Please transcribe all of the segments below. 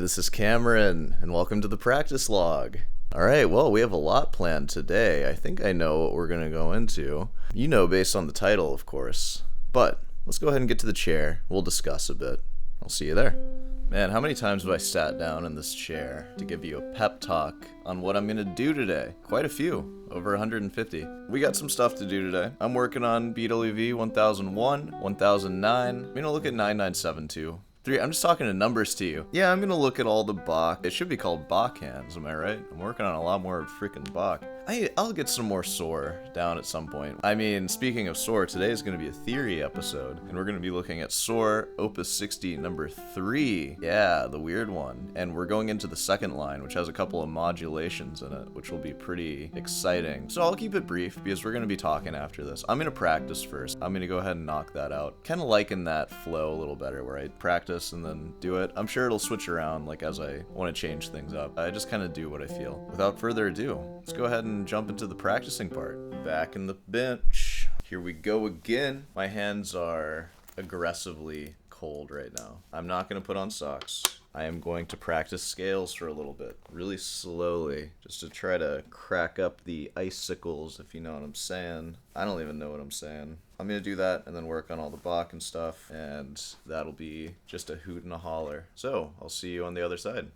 this is Cameron, and welcome to the practice log. Alright, well, we have a lot planned today. I think I know what we're going to go into. You know based on the title, of course. But, let's go ahead and get to the chair. We'll discuss a bit. I'll see you there. Man, how many times have I sat down in this chair to give you a pep talk on what I'm going to do today? Quite a few. Over 150. We got some stuff to do today. I'm working on BWV 1001, 1009. I'm going to look at 9972. I'm just talking to numbers to you. Yeah, I'm gonna look at all the Bach. It should be called Bach hands, am I right? I'm working on a lot more freaking Bach. I'll get some more Sohr down at some point. I mean, speaking of Sohr, today is gonna be a theory episode, and we're gonna be looking at Sohr Op.60 number 3. Yeah, the weird one. And we're going into the second line, which has a couple of modulations in it, which will be pretty exciting. So I'll keep it brief, because we're gonna be talking after this. I'm gonna practice first. I'm gonna go ahead and knock that out. Kinda liking that flow a little better, where I practice and then do it. I'm sure it'll switch around like as I want to change things up. I just kind of do what I feel. Without further ado, let's go ahead and jump into the practicing part. Back in the bench. Here we go again. My hands are aggressively cold right now. I'm not going to put on socks. I am going to practice scales for a little bit, really slowly, just to try to crack up the icicles, if you know what I'm saying. I don't even know what I'm saying. I'm going to do that and then work on all the Bach and stuff, and that'll be just a hoot and a holler. So, I'll see you on the other side.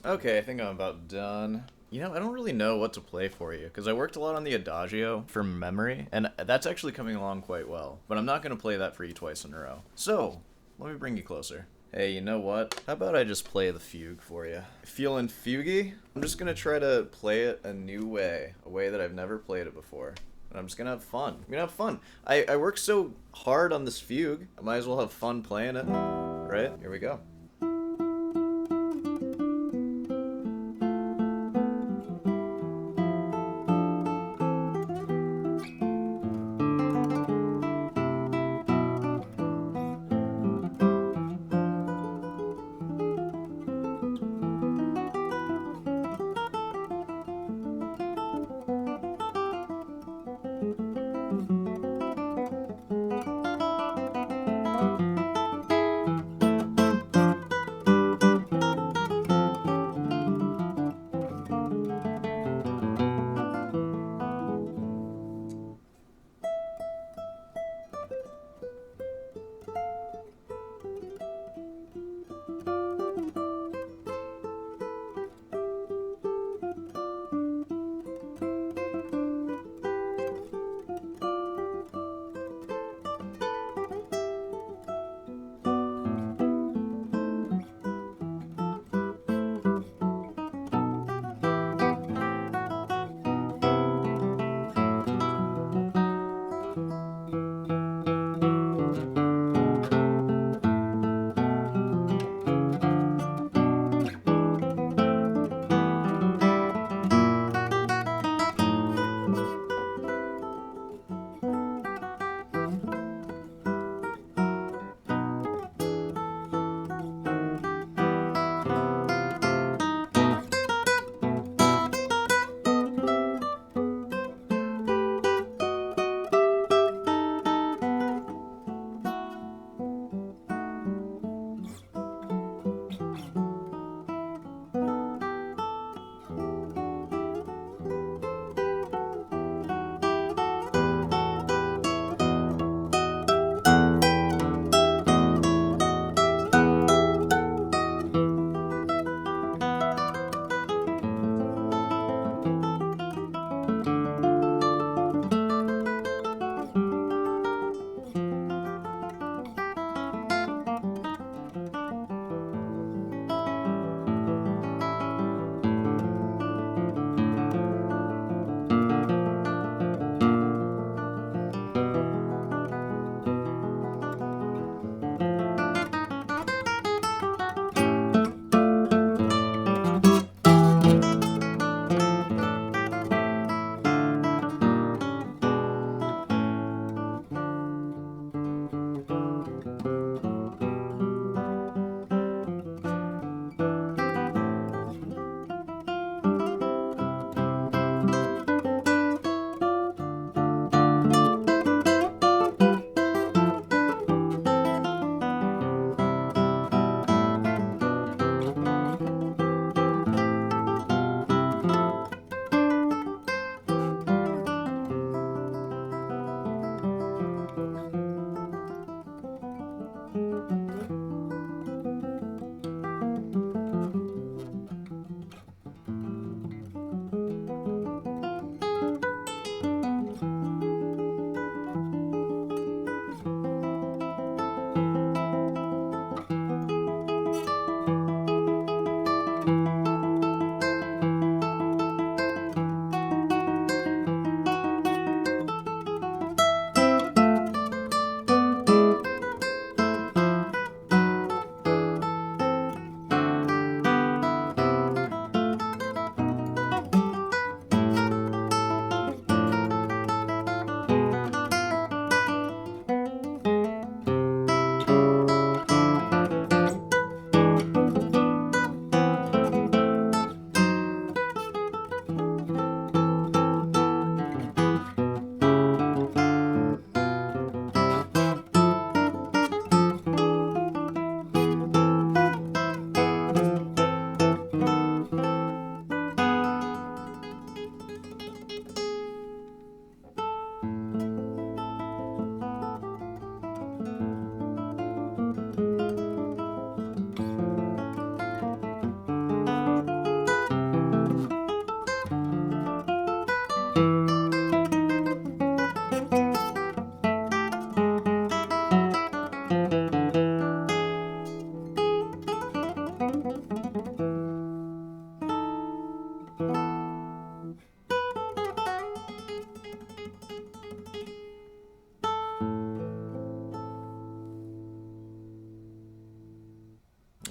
Okay, I think I'm about done. You know, I don't really know what to play for you, because I worked a lot on the Adagio for memory, and that's actually coming along quite well. But I'm not going to play that for you twice in a row. So, let me bring you closer. Hey, you know what? How about I just play the fugue for you? Feeling fuguey? I'm just going to try to play it a new way, a way that I've never played it before. And I'm just going to have fun. I'm going to have fun. I worked so hard on this fugue, I might as well have fun playing it, right? Here we go.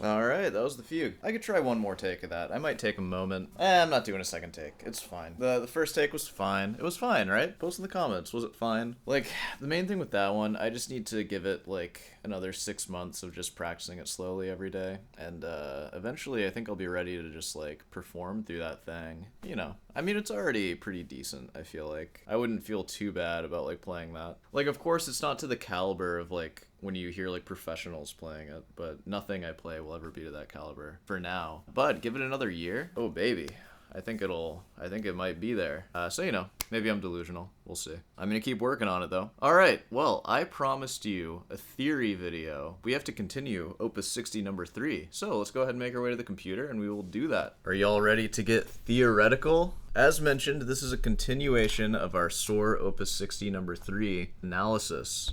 Alright, that was the fugue. I could try one more take of that. I might take a moment. I'm not doing a second take. It's fine. The first take was fine. It was fine, right? Post in the comments. Was it fine? Like, the main thing with that one, I just need to give it, like, another 6 months of just practicing it slowly every day. And, eventually I think I'll be ready to just, like, perform through that thing. You know. I mean, it's already pretty decent, I feel like. I wouldn't feel too bad about, like, playing that. Like, of course, it's not to the caliber of, like, when you hear, like, professionals playing it, but nothing I play will ever be to that caliber for now. But give it another year? Oh, baby. I think it might be there. So, you know, maybe I'm delusional. We'll see. I'm gonna keep working on it, though. Alright, well, I promised you a theory video. We have to continue Op.60 number 3. So, let's go ahead and make our way to the computer, and we will do that. Are y'all ready to get theoretical? As mentioned, this is a continuation of our SOAR Op.60 number 3 analysis.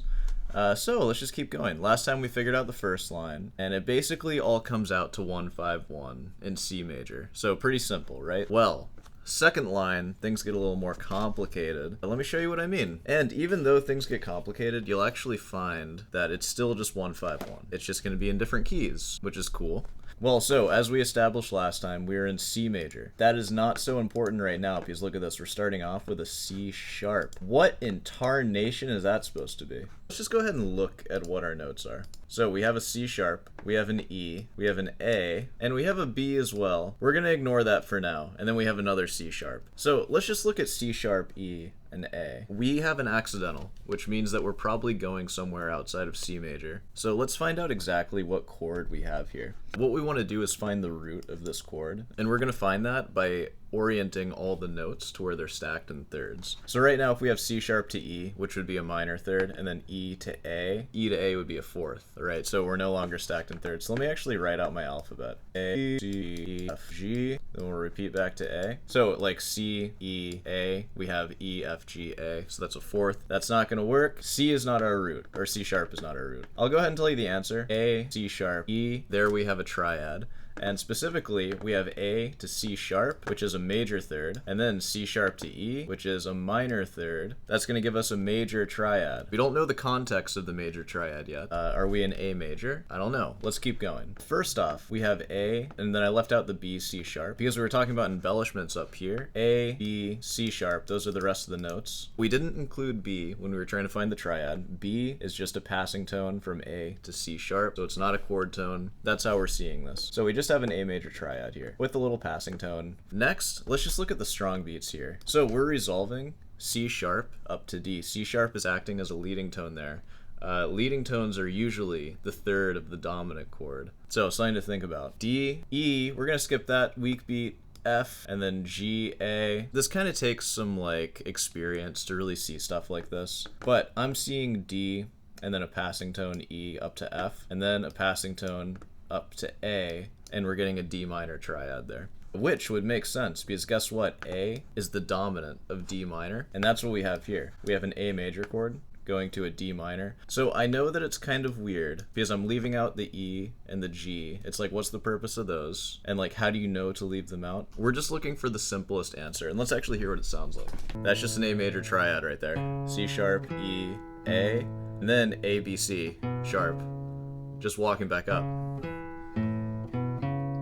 So let's just keep going. Last time we figured out the first line, and it basically all comes out to 151 in C major. So pretty simple, right? Well, second line, things get a little more complicated. But let me show you what I mean. And even though things get complicated, you'll actually find that it's still just 151. It's just going to be in different keys, which is cool. Well, so, as we established last time, we're in C major. That is not so important right now, because look at this, we're starting off with a C sharp. What in tarnation is that supposed to be? Let's just go ahead and look at what our notes are. So, we have a C sharp, we have an E, we have an A, and we have a B as well. We're gonna ignore that for now, and then we have another C sharp. So, let's just look at C sharp, E, and A. We have an accidental, which means that we're probably going somewhere outside of C major. So let's find out exactly what chord we have here. What we want to do is find the root of this chord, and we're going to find that by orienting all the notes to where they're stacked in thirds. So right now if we have C sharp to E, which would be a minor third, and then E to A would be a fourth, right? So we're no longer stacked in thirds. So let me actually write out my alphabet. A, C, E, F, G, then we'll repeat back to A. So like C, E, A, we have E, F, G, A, so that's a fourth. That's not gonna work. C is not our root, or C sharp is not our root. I'll go ahead and tell you the answer. A, C sharp, E, there we have a triad. And specifically, we have A to C sharp, which is a major third, and then C sharp to E, which is a minor third. That's going to give us a major triad. We don't know the context of the major triad yet. Are we in A major? I don't know. Let's keep going. First off, we have A, and then I left out the B, C sharp, because we were talking about embellishments up here. A, B, C sharp, those are the rest of the notes. We didn't include B when we were trying to find the triad. B is just a passing tone from A to C sharp, so it's not a chord tone. That's how we're seeing this. So we just have an A major triad here with a little passing tone. Next, let's just look at the strong beats here. So we're resolving C sharp up to D. C sharp is acting as a leading tone there. Leading tones are usually the third of the dominant chord. So something to think about. D, E, we're gonna skip that weak beat. F, and then G, A. This kind of takes some like experience to really see stuff like this. But I'm seeing D, and then a passing tone E up to F, and then a passing tone up to A, and we're getting a D minor triad there. Which would make sense, because guess what? A is the dominant of D minor, and that's what we have here. We have an A major chord going to a D minor. So I know that it's kind of weird, because I'm leaving out the E and the G. It's like, what's the purpose of those? And like, how do you know to leave them out? We're just looking for the simplest answer, and let's actually hear what it sounds like. That's just an A major triad right there. C sharp, E, A, and then A, B, C, sharp. Just walking back up.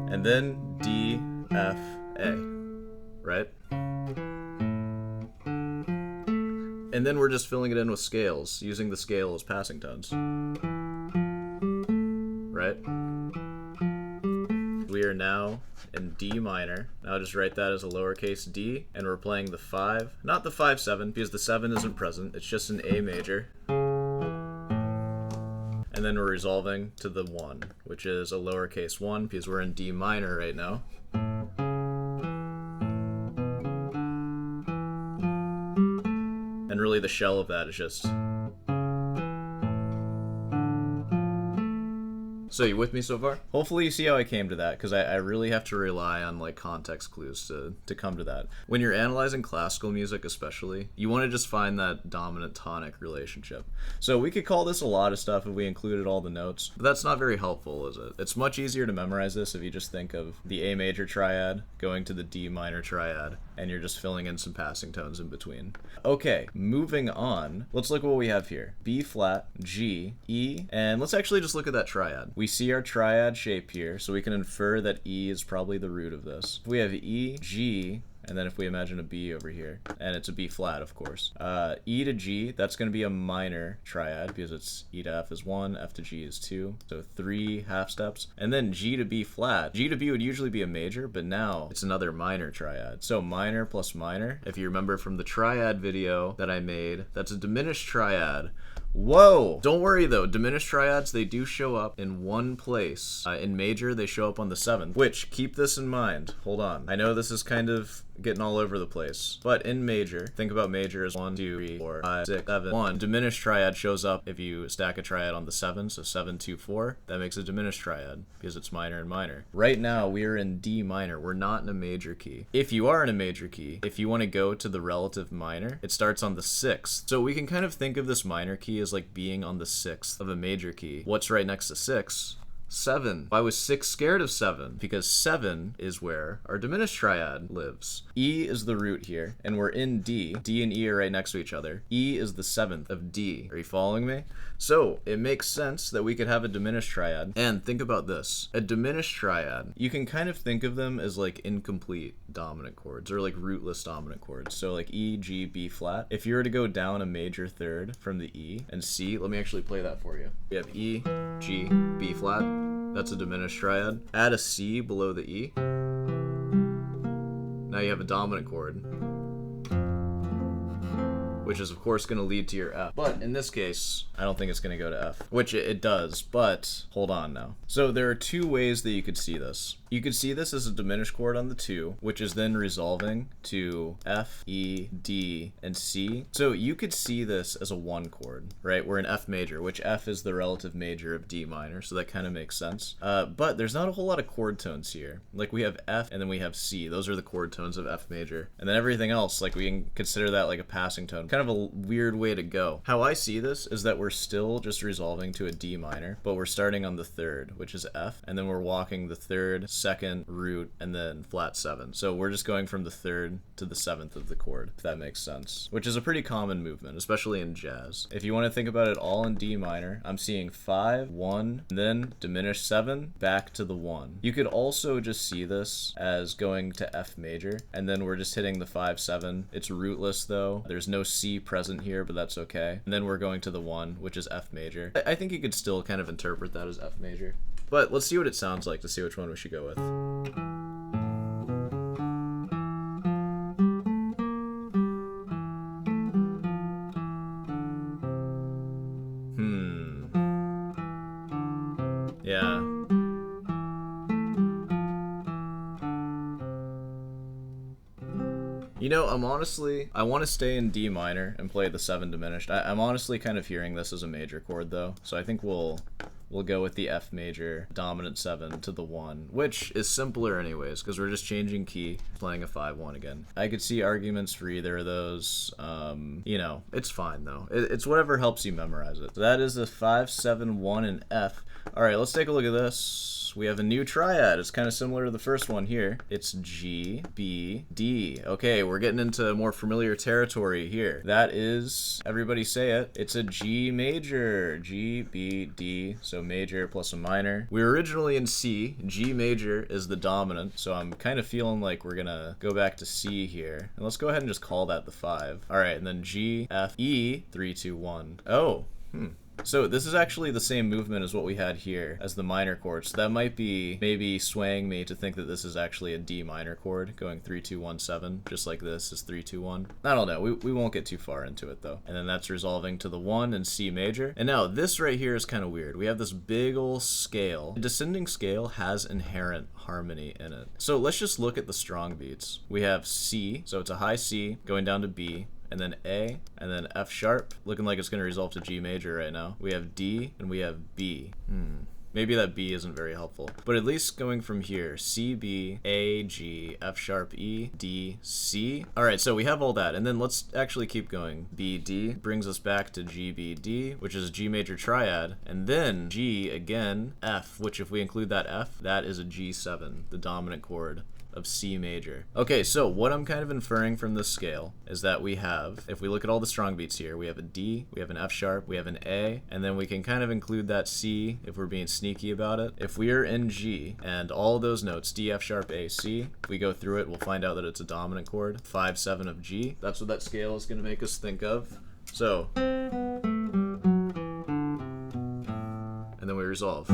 And then D, F, A, right? And then we're just filling it in with scales, using the scale as passing tones. Right? We are now in D minor. Now I'll just write that as a lowercase d, and we're playing the 5. Not the 5-7, because the 7 isn't present, it's just an A major. And then we're resolving to the 1, which is a lowercase 1, because we're in D minor right now. And really the shell of that is just... So you with me so far? Hopefully you see how I came to that, because I really have to rely on like context clues to come to that. When you're analyzing classical music especially, you want to just find that dominant tonic relationship. So we could call this a lot of stuff if we included all the notes, but that's not very helpful, is it? It's much easier to memorize this if you just think of the A major triad going to the D minor triad, and you're just filling in some passing tones in between. Okay, moving on, let's look at what we have here. B flat, G, E, and let's actually just look at that triad. We see our triad shape here, so we can infer that E is probably the root of this. If we have E, G, and then if we imagine a B over here, and it's a B flat, of course. E to G, that's going to be a minor triad because it's E to F is 1, F to G is 2, so 3 half steps. And then G to B flat. G to B would usually be a major, but now it's another minor triad. So minor plus minor, if you remember from the triad video that I made, that's a diminished triad. Whoa! Don't worry though, diminished triads, they do show up in one place. In major, they show up on the 7th, which, keep this in mind. Hold on. I know this is kind of getting all over the place, but in major, think about major as 1, 2, 3, 4, 5, 6, 7, 1. Diminished triad shows up if you stack a triad on the 7, so 7, 2, 4. That makes a diminished triad because it's minor and minor. Right now, we are in D minor. We're not in a major key. If you are in a major key, if you want to go to the relative minor, it starts on the 6th. So we can kind of think of this minor key as like being on the 6th of a major key. What's right next to 6? 7. Why was 6 scared of 7? Because 7 is where our diminished triad lives. E is the root here, and we're in D. D and E are right next to each other. E is the 7th of D. Are you following me? So it makes sense that we could have a diminished triad. And think about this. A diminished triad, you can kind of think of them as like incomplete dominant chords, or like rootless dominant chords. So like E, G, B flat. If you were to go down a major third from the E and C, let me actually play that for you. We have E, G, B flat. That's a diminished triad. Add a C below the E. Now you have a dominant chord, which is of course going to lead to your F. But in this case, I don't think it's going to go to F, which it does, but hold on now. So there are two ways that you could see this. You could see this as a diminished chord on the 2, which is then resolving to F, E, D, and C. So you could see this as a 1 chord, right? We're in F major, which F is the relative major of D minor, so that kind of makes sense. But there's not a whole lot of chord tones here. Like we have F and then we have C. Those are the chord tones of F major. And then everything else, like we can consider that like a passing tone. Kind of a weird way to go. How I see this is that we're still just resolving to a D minor, but we're starting on the 3rd, which is F, and then we're walking the 3rd, 2nd, root, and then flat 7. So we're just going from the 3rd to the 7th of the chord, if that makes sense, which is a pretty common movement, especially in jazz. If you want to think about it all in D minor, I'm seeing 5, 1, and then diminished 7, back to the 1. You could also just see this as going to F major, and then we're just hitting the 5, 7. It's rootless though. There's no C present here, but that's okay. And then we're going to the 1, which is F major. I think you could still kind of interpret that as F major. But let's see what it sounds like to see which one we should go with. Yeah. You know, I want to stay in D minor and play the 7 diminished. I'm honestly kind of hearing this as a major chord though, so I think we'll go with the F major dominant 7 to the 1, which is simpler anyways, because we're just changing key, playing a 5-1 again. I could see arguments for either of those. You know, it's fine though. It's whatever helps you memorize it. So that is a 5-7-1 in F. All right, let's take a look at this. We have a new triad. It's kind of similar to the first one here. It's G, B, D. Okay, we're getting into more familiar territory here. That is, everybody say it, it's a G major. G, B, D, so major plus a minor. We were originally in C. G major is the dominant, so I'm kind of feeling like we're gonna go back to C here. And let's go ahead and just call that the 5. All right, and then G, F, E, 3, 2, 1. Oh, So this is actually the same movement as what we had here as the minor chord. So that might be maybe swaying me to think that this is actually a D minor chord going 3, 2, 1, 7, just like this is 3, 2, 1. I don't know. We won't get too far into it though. And then that's resolving to the 1 in C major. And now this right here is kind of weird. We have this big ol' scale. A descending scale has inherent harmony in it. So let's just look at the strong beats. We have C, so it's a high C going down to B, and then A, and then F sharp, looking like it's going to resolve to G major right now. We have D, and we have B. Maybe that B isn't very helpful. But at least going from here, C, B, A, G, F sharp, E, D, C. All right, so we have all that. And then let's actually keep going. B, D brings us back to G, B, D, which is a G major triad. And then G again, F, which if we include that F, that is a G7, the dominant chord of C major. Okay, so what I'm kind of inferring from this scale is that we have, if we look at all the strong beats here, we have a D, we have an F sharp, we have an A, and then we can kind of include that C if we're being sneaky about it. If we are in G and all of those notes, D, F sharp, A, C, if we go through it, we'll find out that it's a dominant chord, 5, 7 of G. That's what that scale is going to make us think of. So, and then we resolve.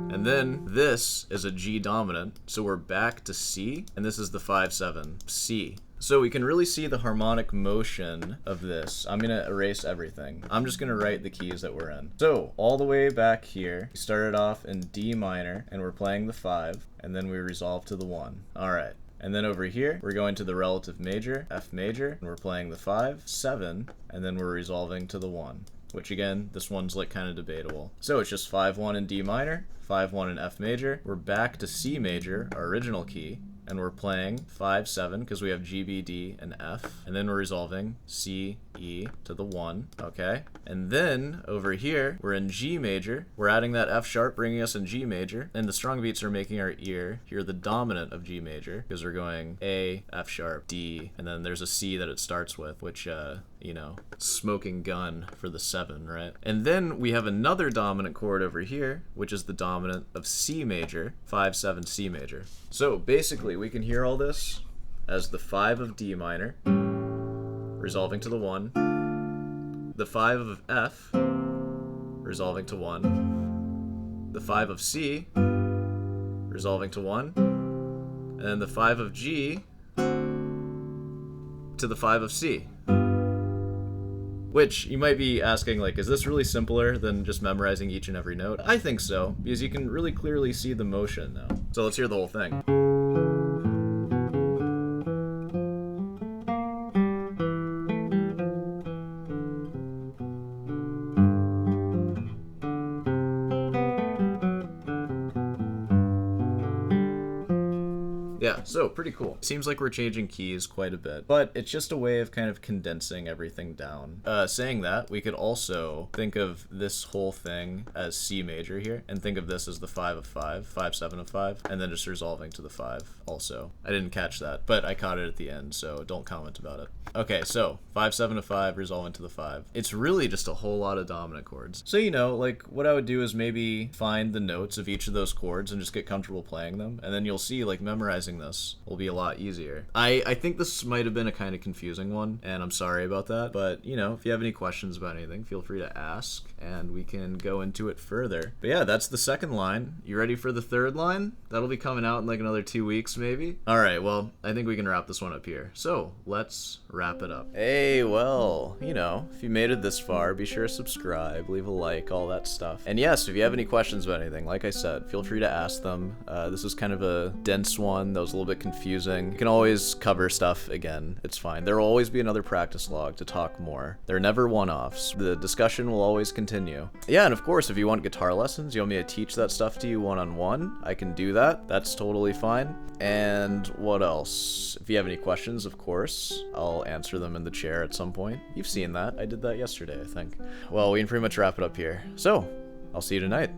And then this is a G dominant, so we're back to C, and this is the 5-7, C. So we can really see the harmonic motion of this. I'm gonna erase everything. I'm just gonna write the keys that we're in. So all the way back here, we started off in D minor, and we're playing the 5, and then we resolve to the 1. All right. And then over here, we're going to the relative major, F major, and we're playing the 5, 7, and then we're resolving to the 1. Which again, this one's like kind of debatable. So it's just 5-1 in D minor, 5-1 in F major. We're back to C major, our original key, and we're playing 5-7 because we have G, B, D, and F, and then we're resolving C, E to the 1, okay? And then over here, we're in G major. We're adding that F sharp, bringing us in G major, and the strong beats are making our ear hear the dominant of G major because we're going A, F sharp, D, and then there's a C that it starts with, which, you know, smoking gun for the 7, right? And then we have another dominant chord over here, which is the dominant of C major, 5-7 C major. So basically, we can hear all this as the 5 of D minor, resolving to the 1, the 5 of F, resolving to 1, the 5 of C, resolving to 1, and then the 5 of G to the 5 of C. Which, you might be asking, like, is this really simpler than just memorizing each and every note? I think so, because you can really clearly see the motion now. So let's hear the whole thing. Yeah, so pretty cool. Seems like we're changing keys quite a bit, but it's just a way of kind of condensing everything down. Saying that, we could also think of this whole thing as C major here, and think of this as the 5 of 5, 5-7 of 5, and then just resolving to the 5 also. I didn't catch that, but I caught it at the end, so don't comment about it. Okay, so 5-7 of 5, resolving to the 5. It's really just a whole lot of dominant chords. So, you know, like, what I would do is maybe find the notes of each of those chords and just get comfortable playing them, and then you'll see, like, memorizing this will be a lot easier. I think this might have been a kind of confusing one, and I'm sorry about that, but, you know, if you have any questions about anything, feel free to ask, and we can go into it further. But yeah, that's the second line. You ready for the third line? That'll be coming out in like another 2 weeks, maybe? Alright, well, I think we can wrap this one up here. So, let's wrap it up. Hey, well, you know, if you made it this far, be sure to subscribe, leave a like, all that stuff. And yes, if you have any questions about anything, like I said, feel free to ask them. This was kind of a dense one that was a little bit confusing. You can always cover stuff again. It's fine. There will always be another practice log to talk more. They're never one-offs. The discussion will always continue. Yeah, and of course, if you want guitar lessons, you want me to teach that stuff to you one-on-one, I can do that. That's totally fine. And what else? If you have any questions, of course, I'll answer them in the chair at some point. You've seen that. I did that yesterday, I think. Well, we can pretty much wrap it up here. So, I'll see you tonight.